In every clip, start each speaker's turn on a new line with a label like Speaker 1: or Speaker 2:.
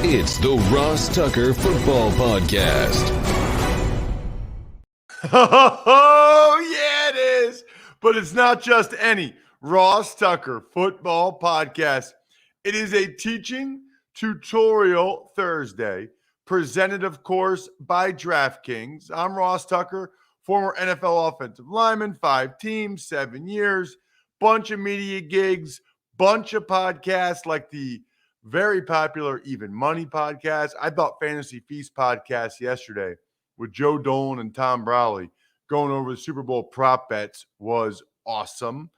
Speaker 1: It's the Ross Tucker Football Podcast.
Speaker 2: Oh, yeah, it is. But it's not just any Ross Tucker Football Podcast. It is a teaching tutorial Thursday, presented, of course, by DraftKings. I'm Ross Tucker, former NFL offensive lineman, 5 teams, 7 years, bunch of media gigs, bunch of podcasts like the very popular Even Money podcast. I thought Fantasy Feast podcast yesterday with Joe Dolan and Tom Browley going over the Super Bowl prop bets was awesome.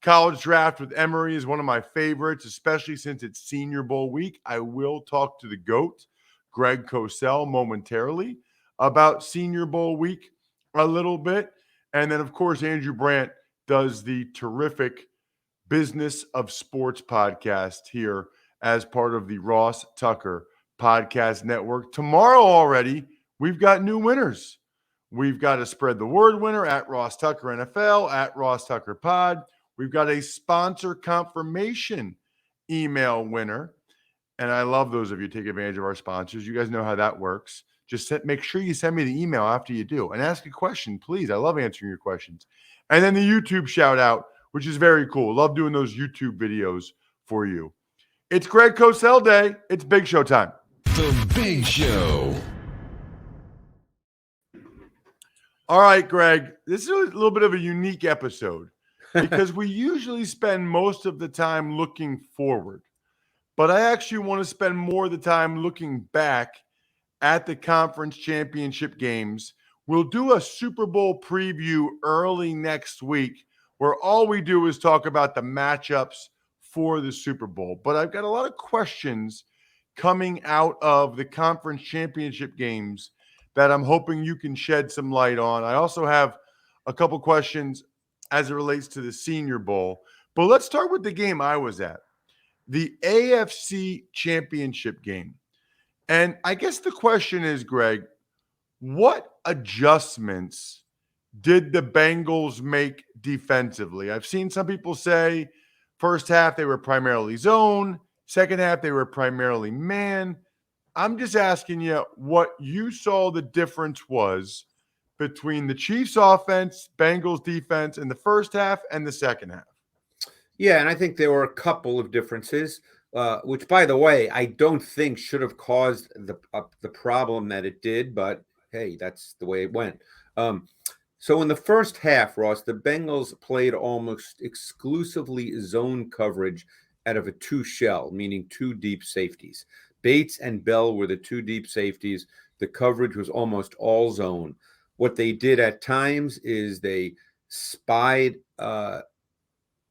Speaker 2: College Draft with Emory is one of my favorites, especially since it's Senior Bowl week. I will talk to the GOAT, Greg Cosell, momentarily about Senior Bowl week a little bit. And then, of course, Andrew Brandt does the terrific Business of Sports podcast here as part of the Ross Tucker Podcast Network. Tomorrow already, we've got new winners. We've got a Spread the Word winner at Ross Tucker NFL, at Ross Tucker Pod. We've got a sponsor confirmation email winner. And I love those of you take advantage of our sponsors. You guys know how that works. Just make sure you send me the email after you do and ask a question, please. I love answering your questions. And then the YouTube shout out, which is very cool. Love doing those YouTube videos for you. It's Greg Cosell Day. It's Big Show time.
Speaker 1: The Big Show.
Speaker 2: All right, Greg, this is a little bit of a unique episode because we usually spend most of the time looking forward, but I actually want to spend more of the time looking back at the conference championship games. We'll do a Super Bowl preview early next week where all we do is talk about the matchups for the Super Bowl. But I've got a lot of questions coming out of the conference championship games that I'm hoping you can shed some light on. I also have a couple questions as it relates to the Senior Bowl. But let's start with the game I was at, the AFC Championship game. And I guess the question is, Greg, what adjustments did the Bengals make defensively? I've seen some people say first half they were primarily zone, second half they were primarily man. I'm just asking you what you saw the difference was between the Chiefs offense, Bengals defense in the first half and the second half.
Speaker 3: Yeah, and I think there were a couple of differences, which, by the way, I don't think should have caused the problem that it did. But hey, that's the way it went. So in the first half, Ross, the Bengals played almost exclusively zone coverage out of a 2 shell, meaning 2 deep safeties. Bates and Bell were the 2 deep safeties. The coverage was almost all zone. What they did at times is they spied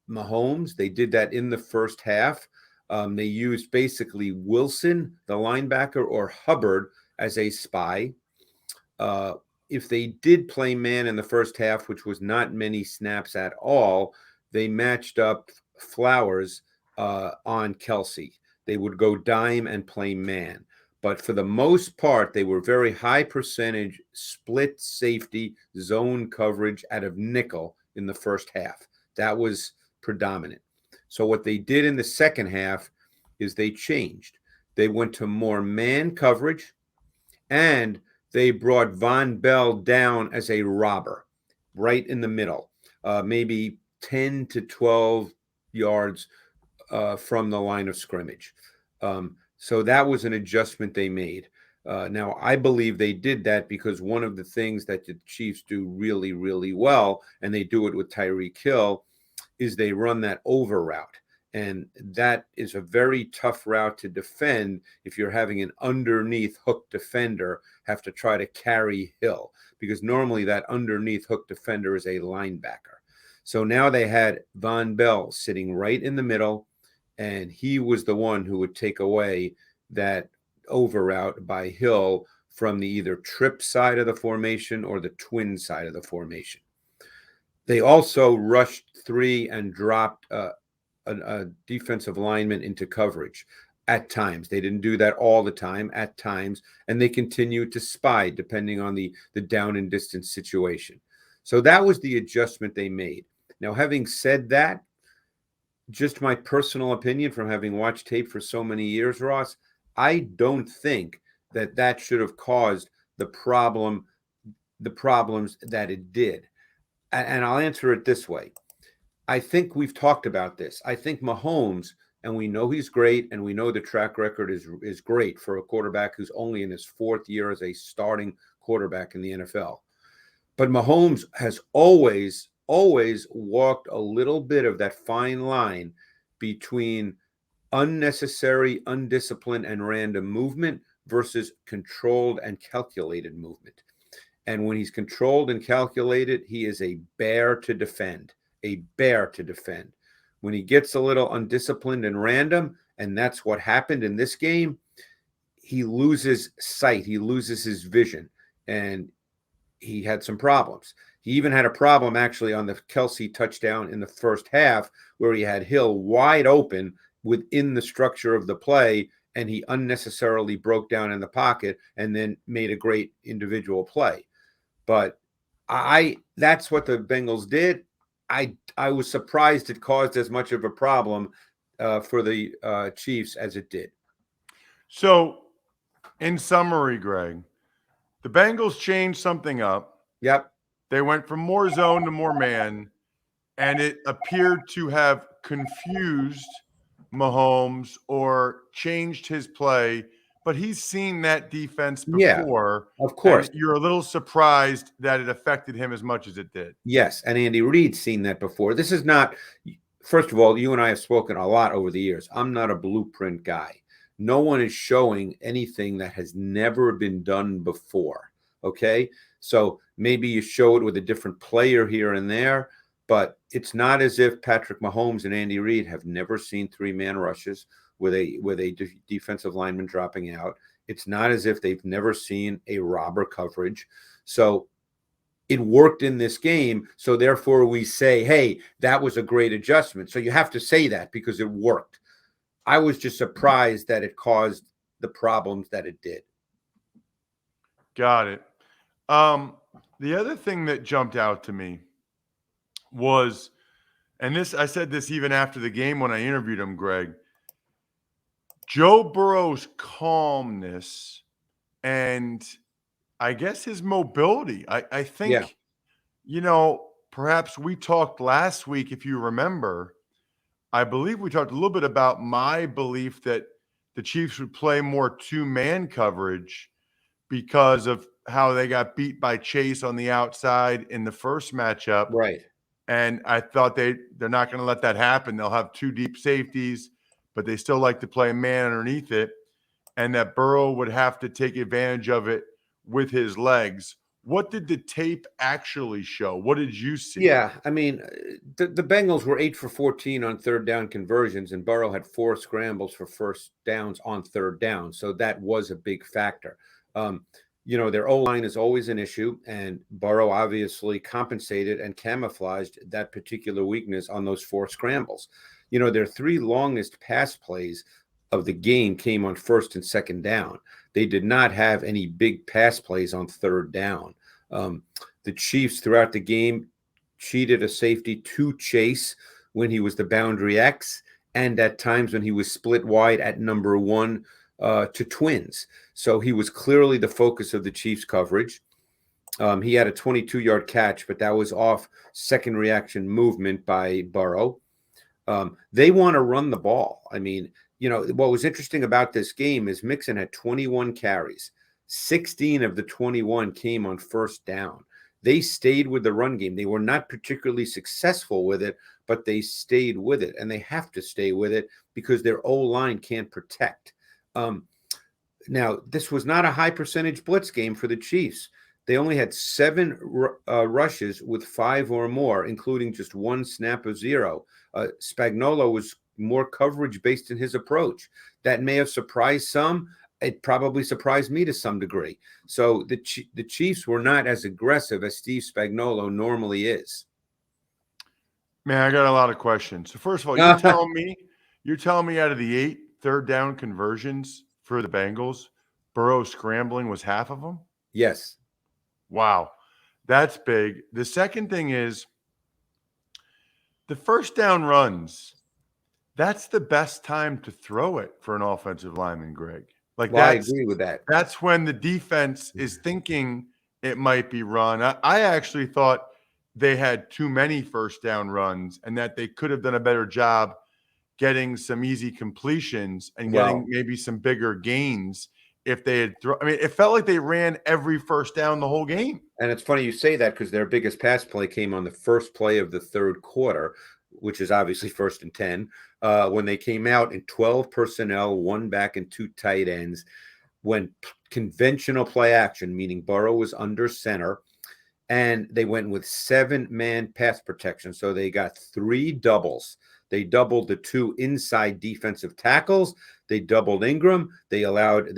Speaker 3: Mahomes. They did that in the first half. They used basically Wilson, the linebacker, or Hubbard as a spy. If they did play man in the first half, which was not many snaps at all, they matched up Flowers on Kelsey. They would go dime and play man. But for the most part, they were very high percentage split safety zone coverage out of nickel in the first half. That was predominant. So what they did in the second half is they changed. They went to more man coverage, and they brought Von Bell down as a robber right in the middle, maybe 10 to 12 yards from the line of scrimmage. So that was an adjustment they made. Now, I believe they did that because one of the things that the Chiefs do really, really well, and they do it with Tyreek Hill, is they run that over route. And that is a very tough route to defend if you're having an underneath hook defender have to try to carry Hill, because normally that underneath hook defender is a linebacker. So now they had Von Bell sitting right in the middle, and he was the one who would take away that over route by Hill from the either trip side of the formation or the twin side of the formation. They also rushed 3 and dropped a defensive lineman into coverage at times. They didn't do that all the time, at times, and they continued to spy depending on the down and distance situation. So that was the adjustment they made. Now, having said that, just my personal opinion from having watched tape for so many years, Ross, I don't think that should have caused the problems that it did. And I'll answer it this way. I think we've talked about this. I think Mahomes, and we know he's great, and we know the track record is great for a quarterback who's only in his fourth year as a starting quarterback in the NFL. But Mahomes has always walked a little bit of that fine line between unnecessary, undisciplined, and random movement versus controlled and calculated movement. And when he's controlled and calculated, he is a bear to defend, a bear to defend. When he gets a little undisciplined and random, and that's what happened in this game, he loses sight, he loses his vision, and he had some problems. He even had a problem actually on the Kelsey touchdown in the first half where he had Hill wide open within the structure of the play, and he unnecessarily broke down in the pocket and then made a great individual play. But that's what the Bengals did. I was surprised it caused as much of a problem for the Chiefs as it did.
Speaker 2: So, in summary, Greg, the Bengals changed something up.
Speaker 3: Yep.
Speaker 2: They went from more zone to more man, and it appeared to have confused Mahomes or changed his play. But he's seen that defense before.
Speaker 3: Yeah, of course.
Speaker 2: And you're a little surprised that it affected him as much as it did.
Speaker 3: Yes, and Andy Reid's seen that before. This is not, first of all, you and I have spoken a lot over the years. I'm not a blueprint guy. No one is showing anything that has never been done before, okay? So maybe you show it with a different player here and there, but it's not as if Patrick Mahomes and Andy Reid have never seen three-man rushes with a defensive lineman dropping out. It's not as if they've never seen a robber coverage. So it worked in this game, so therefore we say, hey, that was a great adjustment. So you have to say that because it worked. I was just surprised that it caused the problems that it did.
Speaker 2: Got it. The other thing that jumped out to me was, and this I said this even after the game when I interviewed him, Greg, Joe Burrow's calmness and I guess his mobility. I think, perhaps we talked last week, if you remember, I believe we talked a little bit about my belief that the Chiefs would play more two-man coverage because of how they got beat by Chase on the outside in the first matchup.
Speaker 3: Right.
Speaker 2: And I thought they're not going to let that happen. They'll have two deep safeties, but they still like to play a man underneath it, and that Burrow would have to take advantage of it with his legs. What did the tape actually show? What did you see?
Speaker 3: Yeah, I mean, the Bengals were 8 for 14 on third down conversions, and Burrow had 4 scrambles for first downs on third down. So that was a big factor. Their O-line is always an issue, and Burrow obviously compensated and camouflaged that particular weakness on those 4 scrambles. Their 3 longest pass plays of the game came on first and second down. They did not have any big pass plays on third down. The Chiefs throughout the game cheated a safety to Chase when he was the boundary X, and at times when he was split wide at number 1 to twins. So he was clearly the focus of the Chiefs coverage. He had a 22-yard catch, but that was off second reaction movement by Burrow. They want to run the ball. I mean, what was interesting about this game is Mixon had 21 carries. 16 of the 21 came on first down. They stayed with the run game. They were not particularly successful with it, but they stayed with it, and they have to stay with it because their O-line can't protect. Now, this was not a high percentage blitz game for the Chiefs. They only had 7 rushes with 5 or more, including just 1 snap of 0. Spagnuolo was more coverage based in his approach. That may have surprised some. It probably surprised me to some degree. So the Chiefs were not as aggressive as Steve Spagnuolo normally is.
Speaker 2: Man, I got a lot of questions. So first of all, you're telling me out of the 8 third down conversions for the Bengals, Burrow scrambling was half of them?
Speaker 3: Yes.
Speaker 2: Wow. That's big. The second thing is the first down runs. That's the best time to throw it for an offensive lineman, Greg. Like
Speaker 3: Well, I agree with that.
Speaker 2: that's when the defense is thinking it might be run. I actually thought they had too many first down runs and that they could have done a better job getting some easy completions and getting
Speaker 3: Well,
Speaker 2: maybe some bigger gains if they had I mean, it felt like they ran every first down the whole game.
Speaker 3: and it's funny you say that because their biggest pass play came on the first play of the third quarter, which is obviously 1st and 10, when they came out in 12 personnel, 1 back and 2 tight ends, when conventional play action, meaning Burrow was under center, and they went with 7-man pass protection. So they got 3 doubles. They doubled the 2 inside defensive tackles. They doubled Ingram. They allowed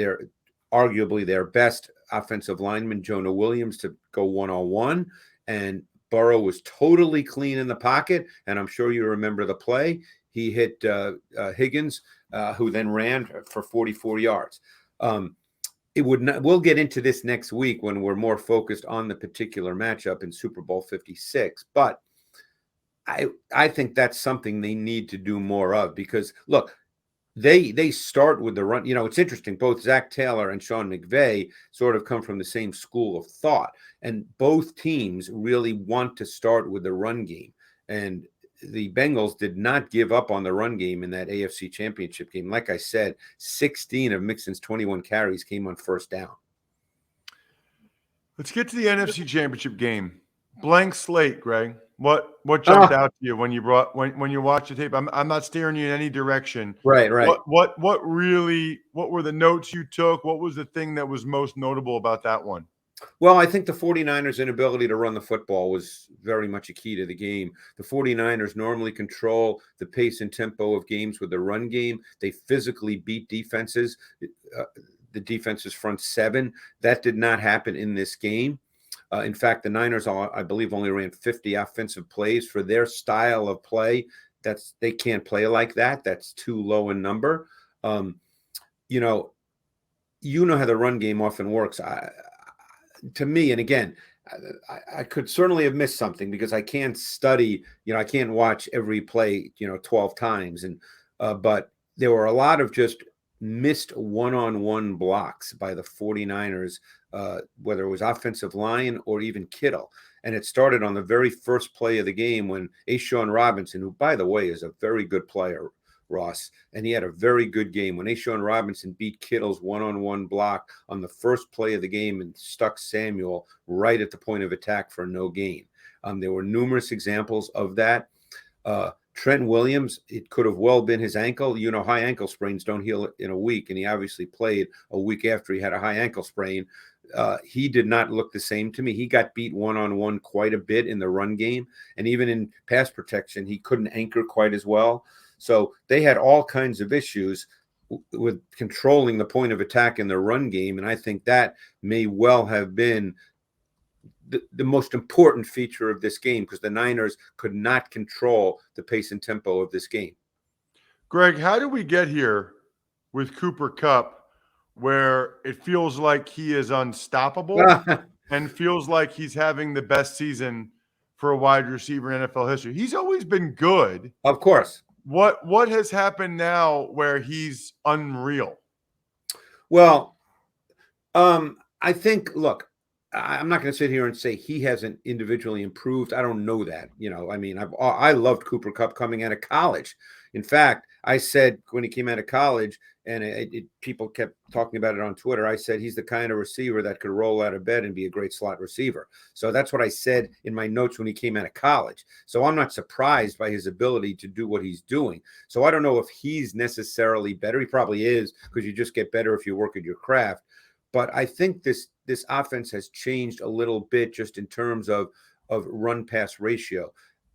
Speaker 3: arguably their best offensive lineman, Jonah Williams, to go one-on-one. And Burrow was totally clean in the pocket. And I'm sure you remember the play. He hit Higgins, who then ran for 44 yards. It would not. We'll get into this next week when we're more focused on the particular matchup in Super Bowl 56. But I think that's something they need to do more of because, look, they start with the run. You know, it's interesting. Both Zach Taylor and Sean McVay sort of come from the same school of thought. And both teams really want to start with the run game. And the Bengals did not give up on the run game in that AFC Championship game. Like I said, 16 of Mixon's 21 carries came on first down.
Speaker 2: Let's get to the NFC Championship game. Blank slate, Greg. What jumped out to you when you watched the tape? I'm not steering you in any direction.
Speaker 3: Right.
Speaker 2: What were the notes you took? What was the thing that was most notable about that one?
Speaker 3: Well, I think the 49ers' inability to run the football was very much a key to the game. The 49ers normally control the pace and tempo of games with the run game. They physically beat defenses, the defense's front 7. That did not happen in this game. In fact, the Niners, I believe, only ran 50 offensive plays for their style of play. They can't play like that. That's too low in number. You know how the run game often works. To me, and again, I could certainly have missed something because I can't study. I can't watch every play 12 times, but there were a lot of just missed one-on-one blocks by the 49ers, whether it was offensive line or even Kittle. And it started on the very first play of the game when A'Shawn Robinson, who, by the way, is a very good player, Ross, and he had a very good game. When A'Shawn Robinson beat Kittle's one-on-one block on the first play of the game and stuck Samuel right at the point of attack for no gain. There were numerous examples of that. Trent Williams, it could have well been his ankle. High ankle sprains don't heal in a week, and he obviously played a week after he had a high ankle sprain. He did not look the same to me. He got beat one-on-one quite a bit in the run game, and even in pass protection, he couldn't anchor quite as well. So they had all kinds of issues with controlling the point of attack in the run game, and I think that may well have been the most important feature of this game because the Niners could not control the pace and tempo of this game.
Speaker 2: Greg, how did we get here with Cooper Kupp where it feels like he is unstoppable and feels like he's having the best season for a wide receiver in NFL history? He's always been good.
Speaker 3: Of course.
Speaker 2: What has happened now where he's unreal?
Speaker 3: Well, I think, look, I'm not going to sit here and say he hasn't individually improved. I don't know that. I loved Cooper Kupp coming out of college. In fact, I said when he came out of college, and people kept talking about it on Twitter, I said he's the kind of receiver that could roll out of bed and be a great slot receiver. So that's what I said in my notes when he came out of college. So I'm not surprised by his ability to do what he's doing. So I don't know if he's necessarily better. He probably is because you just get better if you work at your craft. But I think this offense has changed a little bit just in terms of run-pass ratio.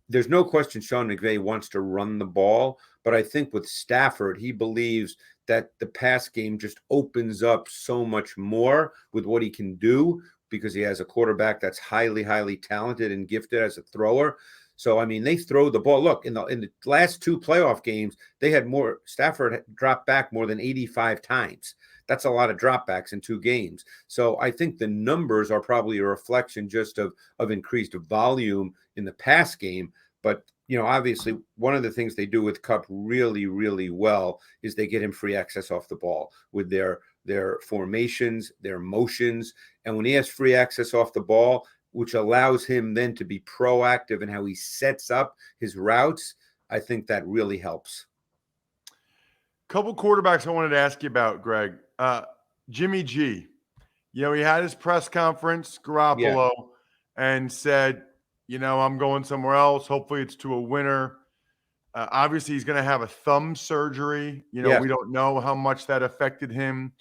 Speaker 3: There's no question Sean McVay wants to run the ball, but I think with Stafford, he believes that the pass game just opens up so much more with what he can do because he has a quarterback that's highly, highly talented and gifted as a thrower. So, they throw the ball. Look, in the last 2 playoff games, they had more. Stafford dropped back more than 85 times. That's a lot of dropbacks in 2 games. So I think the numbers are probably a reflection just of increased volume in the pass game. But obviously one of the things they do with Cup really, really well is they get him free access off the ball with their formations, their motions. And when he has free access off the ball, which allows him then to be proactive in how he sets up his routes, I think that really helps.
Speaker 2: Couple quarterbacks I wanted to ask you about, Greg. Jimmy G. He had his press conference,
Speaker 3: Yeah.
Speaker 2: Garoppolo, and said, I'm going somewhere else. Hopefully it's to a winner. Obviously, he's going to have a thumb surgery.
Speaker 3: Yes.
Speaker 2: We don't know how much that affected him.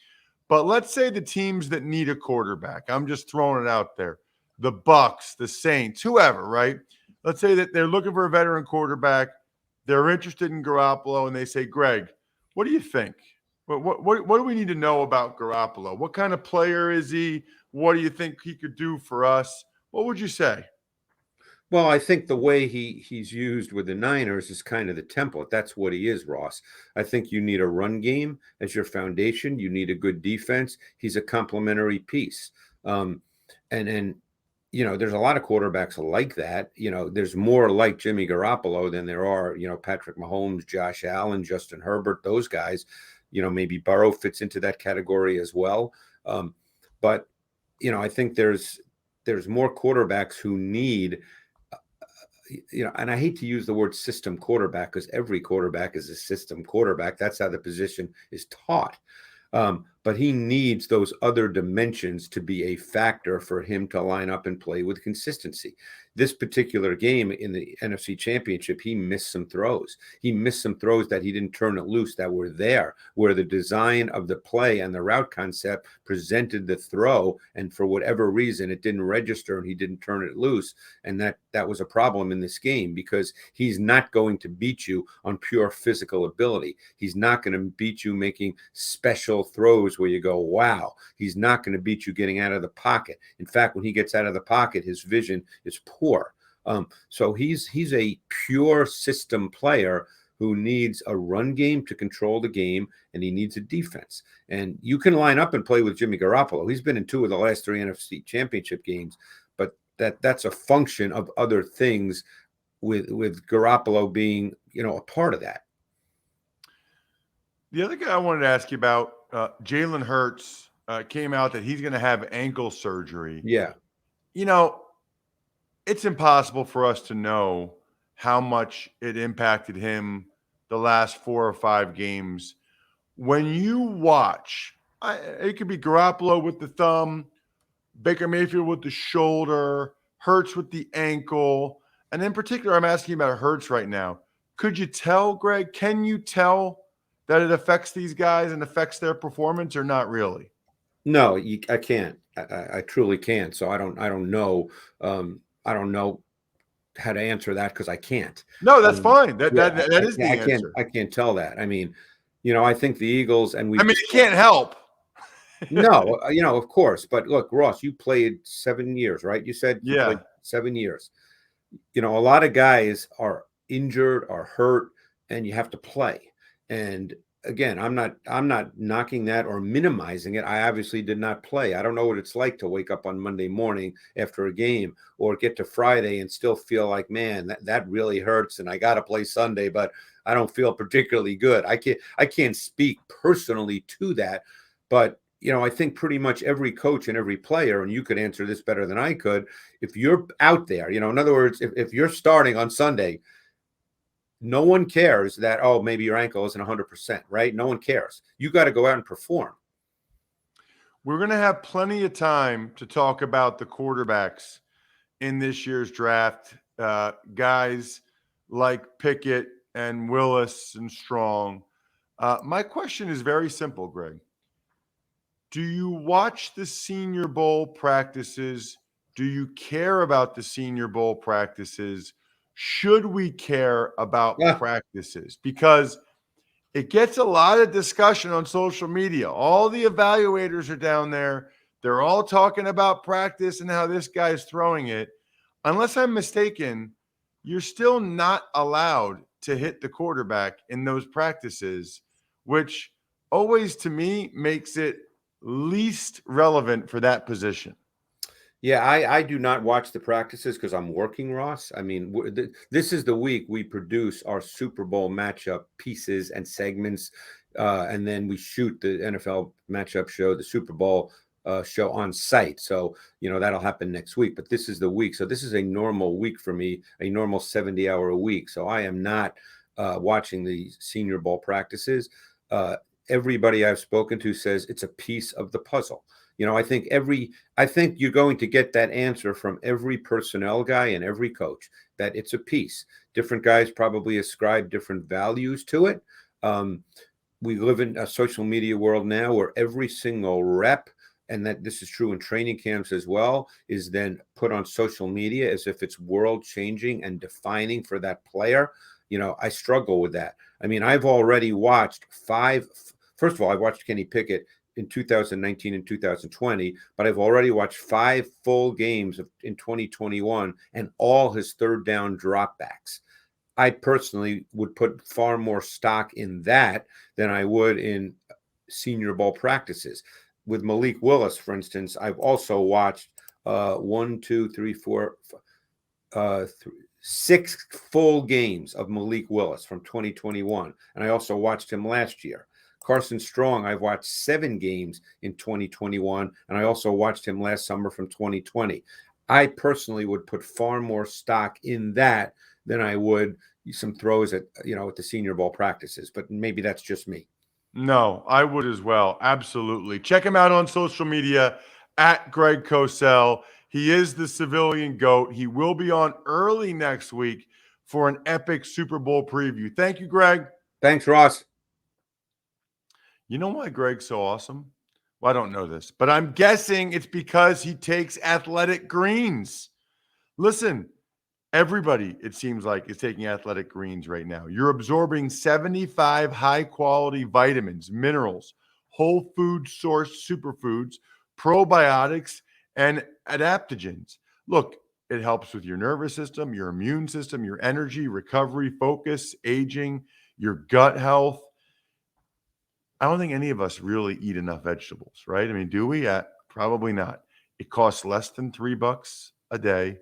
Speaker 2: But let's say the teams that need a quarterback, I'm just throwing it out there, the Bucks, the Saints, whoever, right? Let's say that they're looking for a veteran quarterback. They're interested in Garoppolo, and they say, Greg, what do you think? What do we need to know about Garoppolo? What kind of player is he? What do you think he could do for us? What would you say?
Speaker 3: Well, I think the way he's used with the Niners is kind of the template. That's what he is, Ross. I think you need a run game as your foundation. You need a good defense. He's a complementary piece. And there's a lot of quarterbacks like that. There's more like Jimmy Garoppolo than there are, Patrick Mahomes, Josh Allen, Justin Herbert, those guys. Maybe Burrow fits into that category as well. But I think there's more quarterbacks who need and I hate to use the word system quarterback because every quarterback is a system quarterback. That's how the position is taught. But he needs those other dimensions to be a factor for him to line up and play with consistency. This particular game in the NFC Championship, he missed some throws. He missed some throws that he didn't turn it loose that were there, where the design of the play and the route concept presented the throw, and for whatever reason, it didn't register and he didn't turn it loose. And that was a problem in this game because he's not going to beat you on pure physical ability. He's not going to beat you making special throws where you go, wow. He's not going to beat you getting out of the pocket. In fact, when he gets out of the pocket, his vision is poor. So he's a pure system player who needs a run game to control the game, and he needs a defense. And you can line up and play with Jimmy Garoppolo. He's been in 2 of the last 3 NFC Championship games, but that's a function of other things with Garoppolo being, a part of that.
Speaker 2: The other guy I wanted to ask you about, Jalen Hurts, came out that he's going to have ankle surgery.
Speaker 3: Yeah.
Speaker 2: It's impossible for us to know how much it impacted him the last 4 or 5 games. When you watch, it could be Garoppolo with the thumb, Baker Mayfield with the shoulder, Hurts with the ankle. And in particular, I'm asking about Hurts right now. Could you tell, Greg, can you tell that it affects these guys and affects their performance or not really?
Speaker 3: No, I can't. I truly can't. So I don't know. I don't know how to answer that because I can't.
Speaker 2: No, that's fine. That
Speaker 3: I,
Speaker 2: is the answer.
Speaker 3: I can't tell that. I mean, I think the Eagles and
Speaker 2: it can't help.
Speaker 3: No, of course. But look, Ross, you played 7 years, right? You said you played 7 years. A lot of guys are injured or hurt, and you have to play. And again, I'm not knocking that or minimizing it. I obviously did not play. I don't know what it's like to wake up on Monday morning after a game or get to Friday and still feel like, man, that really hurts and I got to play Sunday, but I don't feel particularly good. I can't speak personally to that, but I think pretty much every coach and every player, and you could answer this better than I could, if you're out there, in other words, if you're starting on Sunday, no one cares that, maybe your ankle isn't 100%, right? No one cares. You got to go out and perform.
Speaker 2: We're going to have plenty of time to talk about the quarterbacks in this year's draft. Guys like Pickett and Willis and Strong. My question is very simple, Greg. Do you watch the Senior Bowl practices? Do you care about the Senior Bowl practices? Should we care about practices? Because it gets a lot of discussion on social media. All the evaluators are down there. They're all talking about practice and how this guy's throwing it. Unless I'm mistaken, you're still not allowed to hit the quarterback in those practices, which always to me makes it least relevant for that position.
Speaker 3: Yeah, I do not watch the practices because I'm working, Ross. I mean, this is the week we produce our Super Bowl matchup pieces and segments, and then we shoot the NFL matchup show, the Super Bowl show on site. So, that'll happen next week. But this is the week. So this is a normal week for me, a normal 70-hour a week. So I am not watching the Senior Bowl practices. Everybody I've spoken to says it's a piece of the puzzle. I think you're going to get that answer from every personnel guy and every coach, that it's a piece. Different guys probably ascribe different values to it. We live in a social media world now where every single rep, and that this is true in training camps as well, is then put on social media as if it's world changing and defining for that player. I struggle with that. I mean, I've already watched first of all, I watched Kenny Pickett in 2019 and 2020, but I've already watched 5 full games in 2021 and all his third down dropbacks. I personally would put far more stock in that than I would in Senior Bowl practices. With Malik Willis, for instance, I've also watched 6 full games of Malik Willis from 2021, and I also watched him last year. Carson Strong, I've watched 7 games in 2021, and I also watched him last summer from 2020. I personally would put far more stock in that than I would some throws at the Senior Bowl practices, but maybe that's just me.
Speaker 2: No, I would as well. Absolutely. Check him out on social media at Greg Cosell. He is the civilian GOAT. He will be on early next week for an epic Super Bowl preview. Thank you, Greg.
Speaker 3: Thanks, Ross.
Speaker 2: You know why Greg's so awesome? Well, I don't know this, but I'm guessing it's because he takes athletic greens. Listen, everybody, it seems like, is taking athletic greens right now. You're absorbing 75 high-quality vitamins, minerals, whole food source superfoods, probiotics, and adaptogens. Look, it helps with your nervous system, your immune system, your energy, recovery, focus, aging, your gut health. I don't think any of us really eat enough vegetables, right? I mean, do we? Probably not. It costs less than $3 a day.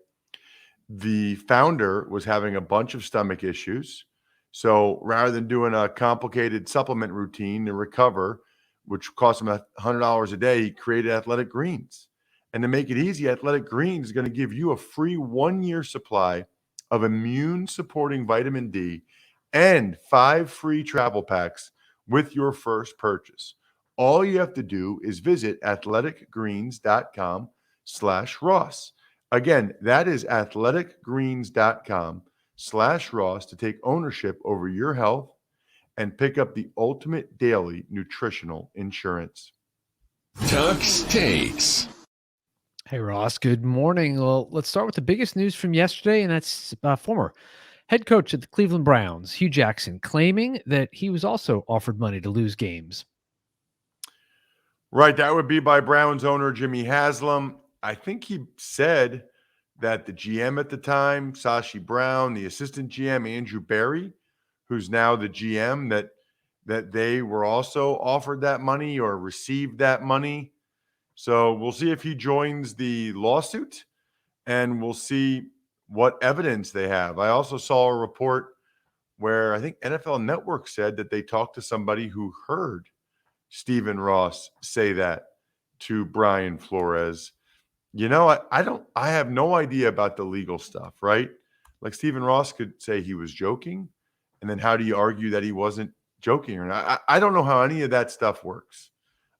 Speaker 2: The founder was having a bunch of stomach issues. So rather than doing a complicated supplement routine to recover, which cost him $100 a day, he created Athletic Greens. And to make it easy, Athletic Greens is going to give you a free 1-year supply of immune-supporting vitamin D and 5 free travel packs with your first purchase. All you have to do is visit athleticgreens.com/Ross. Again, that is athleticgreens.com/Ross to take ownership over your health and pick up the ultimate daily nutritional insurance.
Speaker 1: Tuck's Takes.
Speaker 4: Hey, Ross. Good morning. Well, let's start with the biggest news from yesterday, and that's former head coach of the Cleveland Browns, Hugh Jackson, claiming that he was also offered money to lose games.
Speaker 2: Right. That would be by Browns owner Jimmy Haslam. I think he said that the GM at the time, Sashi Brown, the assistant GM, Andrew Berry, who's now the GM, that they were also offered that money or received that money. So we'll see if he joins the lawsuit, and we'll see what evidence they have. I also saw a report where I think NFL Network said that they talked to somebody who heard Stephen Ross say that to Brian Flores. I have no idea about the legal stuff, right? Like Stephen Ross could say he was joking, and then how do you argue that he wasn't joking or not? I don't know how any of that stuff works.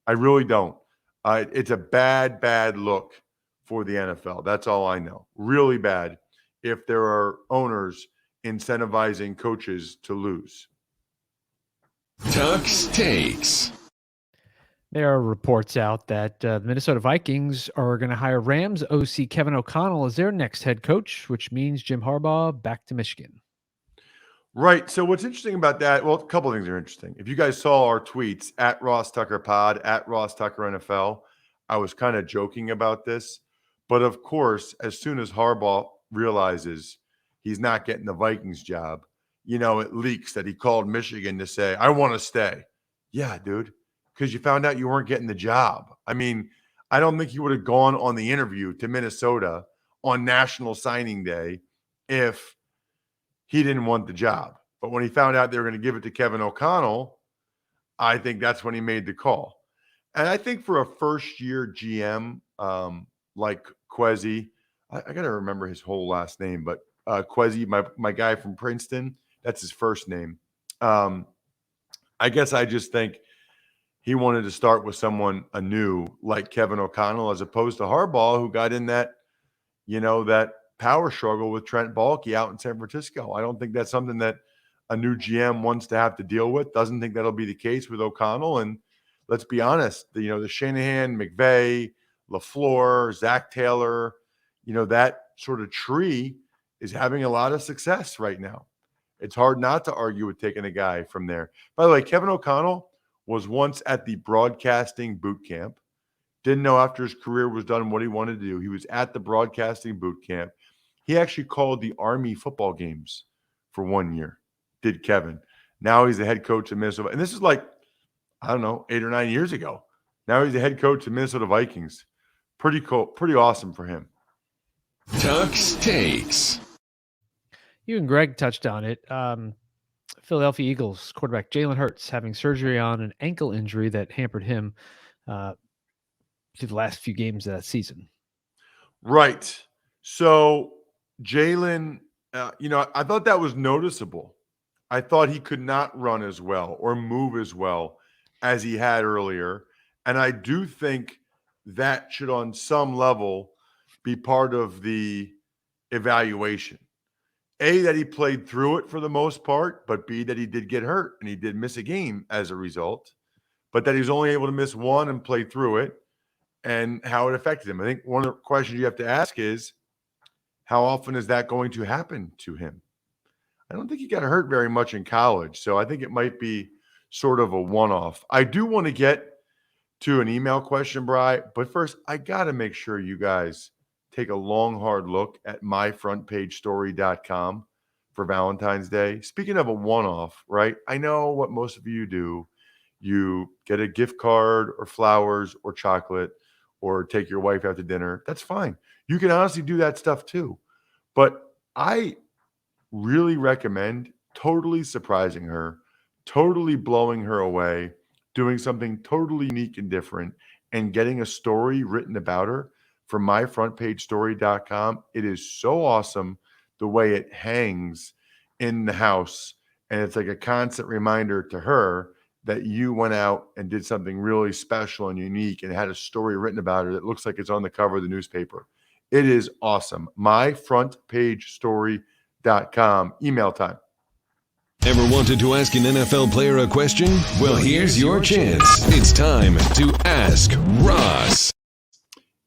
Speaker 2: I really don't. It's a bad look for the NFL. That's all I know. Really bad if there are owners incentivizing coaches to lose.
Speaker 1: Tuck's Takes.
Speaker 4: There are reports out that the Minnesota Vikings are going to hire Rams OC Kevin O'Connell as their next head coach, which means Jim Harbaugh back to Michigan.
Speaker 2: Right. So what's interesting about that? Well, a couple of things are interesting. If you guys saw our tweets at Ross Tucker Pod, at Ross Tucker NFL, I was kind of joking about this. But of course, as soon as Harbaugh realizes he's not getting the Vikings job, it leaks that he called Michigan to say, I want to stay. Yeah, dude, because you found out you weren't getting the job. I mean, I don't think he would have gone on the interview to Minnesota on National Signing Day if he didn't want the job. But when he found out they were going to give it to Kevin O'Connell, I think that's when he made the call. And I think for a first-year GM like Kwesi, I got to remember his whole last name, but Kwesi, my guy from Princeton, that's his first name. I guess I just think he wanted to start with someone anew like Kevin O'Connell as opposed to Harbaugh, who got in that, that power struggle with Trent Baalke out in San Francisco. I don't think that's something that a new GM wants to have to deal with. Doesn't think that'll be the case with O'Connell. And let's be honest, the Shanahan, McVay, LaFleur, Zach Taylor, that sort of tree is having a lot of success right now. It's hard not to argue with taking a guy from there. By the way, Kevin O'Connell was once at the broadcasting boot camp. Didn't know after his career was done what he wanted to do. He was at the broadcasting boot camp. He actually called the Army football games for 1 year, did Kevin. Now he's the head coach of Minnesota. And this is like, I don't know, 8 or 9 years ago. Now he's the head coach of Minnesota Vikings. Pretty cool. Pretty awesome for him.
Speaker 1: Tuck's Takes.
Speaker 4: You and Greg touched on it. Philadelphia Eagles quarterback Jalen Hurts having surgery on an ankle injury that hampered him through the last few games of that season.
Speaker 2: Right. So Jalen, I thought that was noticeable. I thought he could not run as well or move as well as he had earlier. And I do think that should on some level be part of the evaluation. A, that he played through it for the most part, but B, that he did get hurt and he did miss a game as a result, but that he was only able to miss one and play through it and how it affected him. I think one of the questions you have to ask is, how often is that going to happen to him? I don't think he got hurt very much in college, so I think it might be sort of a one-off. I do want to get to an email question, Bri, but first, I got to make sure you guys take a long, hard look at myfrontpagestory.com for Valentine's Day. Speaking of a one-off, right? I know what most of you do. You get a gift card or flowers or chocolate or take your wife out to dinner. That's fine. You can honestly do that stuff too. But I really recommend totally surprising her, totally blowing her away, doing something totally unique and different, and getting a story written about her from myfrontpagestory.com. It is so awesome the way it hangs in the house. And it's like a constant reminder to her that you went out and did something really special and unique and had a story written about it that looks like it's on the cover of the newspaper. It is awesome. myfrontpagestory.com. Email time.
Speaker 1: Ever wanted to ask an NFL player a question? Well, here's your chance. It's time to Ask Ross.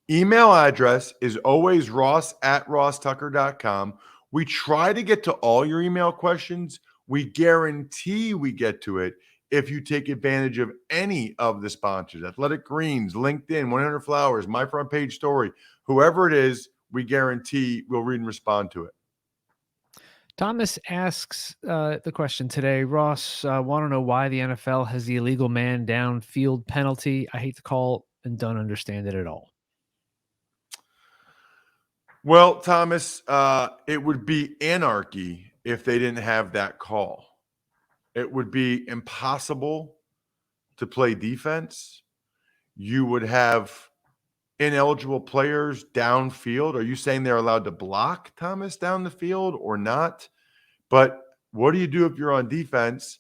Speaker 2: Email address is always ross@rosstucker.com. We try to get to all your email questions. We guarantee we get to it if you take advantage of any of the sponsors, Athletic Greens, LinkedIn, 100 Flowers, My Front Page Story, whoever it is, we guarantee we'll read and respond to it.
Speaker 4: Thomas asks the question today, Ross, want to know why the NFL has the illegal man downfield penalty. I hate the call and don't understand it at all.
Speaker 2: Well, Thomas, it would be anarchy if they didn't have that call. It would be impossible to play defense. You would have ineligible players downfield. Are you saying they're allowed to block, Thomas, down the field or not? But what do you do if you're on defense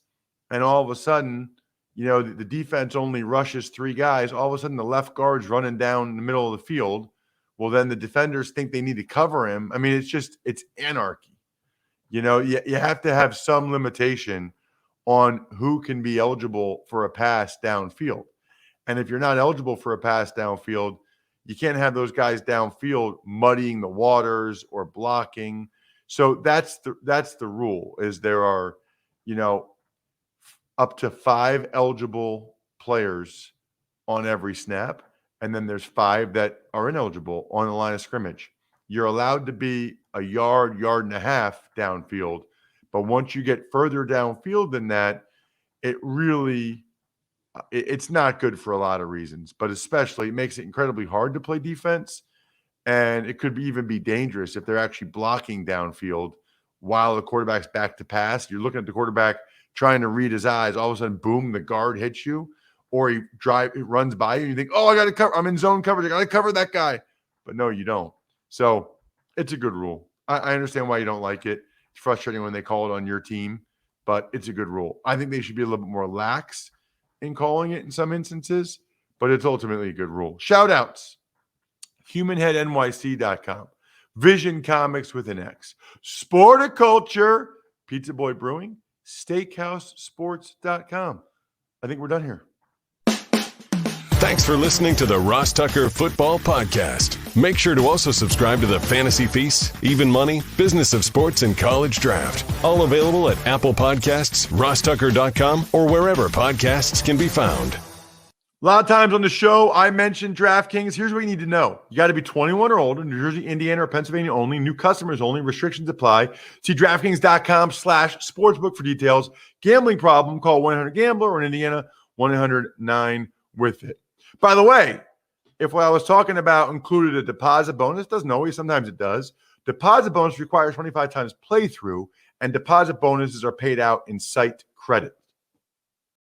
Speaker 2: and all of a sudden, the defense only rushes 3 guys. All of a sudden, the left guard's running down the middle of the field. Well, then the defenders think they need to cover him. I mean, it's anarchy. You have to have some limitation on who can be eligible for a pass downfield. And if you're not eligible for a pass downfield, you can't have those guys downfield muddying the waters or blocking. So that's the rule, is there are, up to 5 eligible players on every snap. And then there's 5 that are ineligible on the line of scrimmage. You're allowed to be a yard and a half downfield. But once you get further downfield than that, it really It's not good for a lot of reasons, but especially it makes it incredibly hard to play defense. And it could even be dangerous if they're actually blocking downfield while the quarterback's back to pass. You're looking at the quarterback trying to read his eyes. All of a sudden, boom, the guard hits you, or he runs by you. And you think, oh, I got to cover. I'm in zone coverage. I got to cover that guy. But no, you don't. So it's a good rule. I understand why you don't like it. It's frustrating when they call it on your team, but it's a good rule. I think they should be a little bit more lax in calling it in some instances, but it's ultimately a good rule. Shout outs. HumanHeadNYC.com, Vision Comics with an X, Sporticulture, Pizza Boy Brewing, SteakhouseSports.com. I think we're done here.
Speaker 1: Thanks for listening to the Ross Tucker Football Podcast. Make sure to also subscribe to the Fantasy Feast, Even Money, Business of Sports, and College Draft. All available at Apple Podcasts, RossTucker.com, or wherever podcasts can be found.
Speaker 2: A lot of times on the show, I mentioned DraftKings. Here's what you need to know. You got to be 21 or older, New Jersey, Indiana, or Pennsylvania only. New customers only. Restrictions apply. See DraftKings.com/sportsbook for details. Gambling problem, call 1-800-GAMBLER, or in Indiana, 1-800-9-WITH-IT. By the way, if what I was talking about included a deposit bonus, doesn't always, sometimes it does. Deposit bonus requires 25 times playthrough, and deposit bonuses are paid out in site credit.